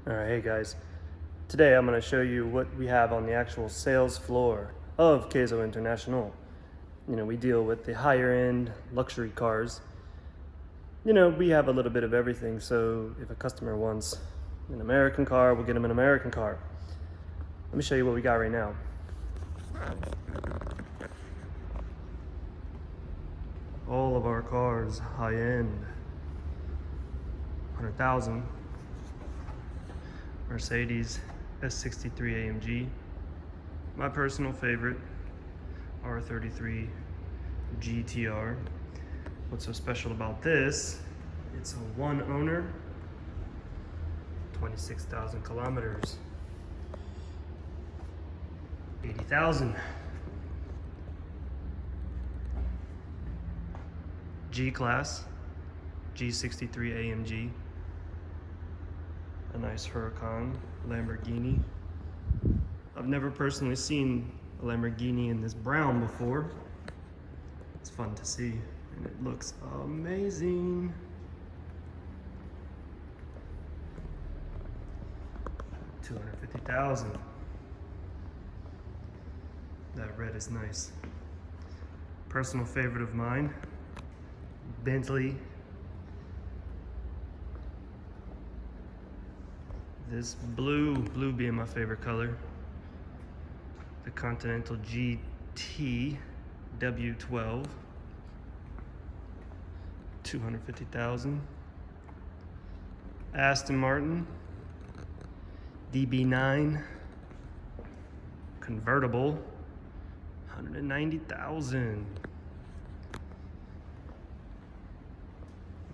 Alright, hey guys. Today I'm going to show you what we have on the actual sales floor of Keizo International. We deal with the higher end luxury cars. We have a little bit of everything, so if a customer wants an American car, we'll get them an American car. Let me show you what we got right now. All of our cars, high end, 100,000. Mercedes S63 AMG, my personal favorite, R33 GTR. What's so special about this? It's a one owner, 26,000 kilometers, 80,000. G-Class, G63 AMG. A nice Huracan, Lamborghini. I've never personally seen a Lamborghini in this brown before. It's fun to see, and it looks amazing. $250,000. That red is nice. Personal favorite of mine, Bentley. This blue being my favorite color. The Continental GT W12. 250,000. Aston Martin DB9 convertible, 190,000.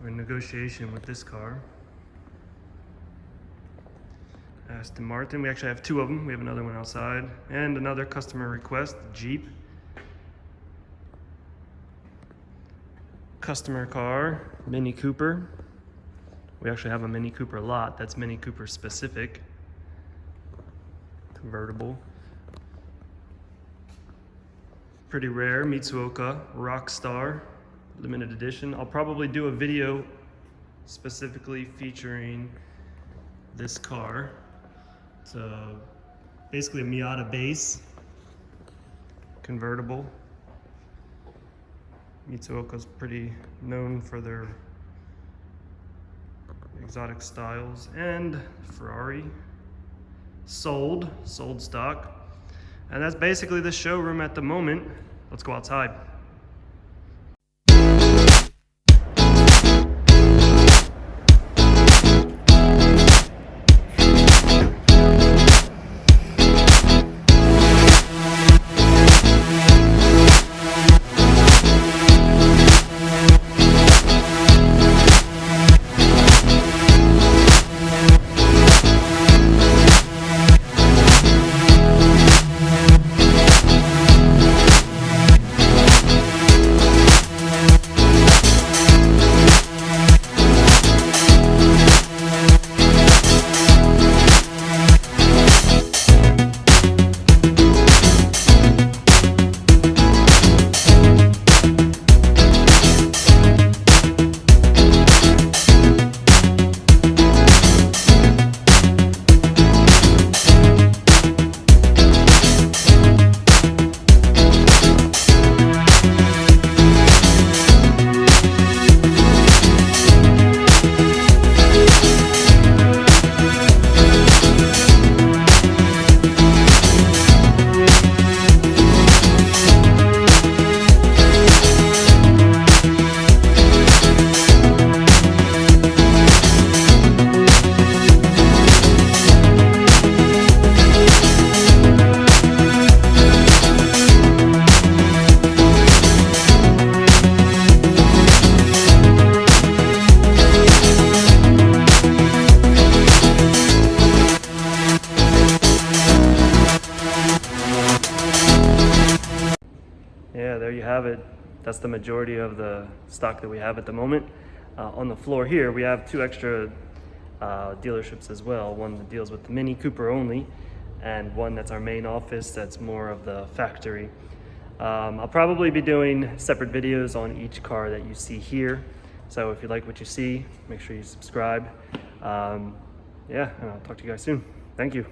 We're in negotiation with this car. Aston Martin, we actually have two of them. We have another one outside and another customer request, Jeep. Customer car, Mini Cooper. We actually have a Mini Cooper lot that's Mini Cooper specific. Convertible. Pretty rare, Mitsuoka Rockstar, limited edition. I'll probably do a video specifically featuring this car. It's basically a Miata base, convertible. Mitsuoka's pretty known for their exotic styles. And Ferrari, sold stock. And that's basically the showroom at the moment. Let's go outside. Yeah, there you have it. That's the majority of the stock that we have at the moment. On the floor here, we have two extra dealerships as well. One that deals with the Mini Cooper only, and one that's our main office that's more of the factory. I'll probably be doing separate videos on each car that you see here. So if you like what you see, make sure you subscribe. yeah, and I'll talk to you guys soon. Thank you.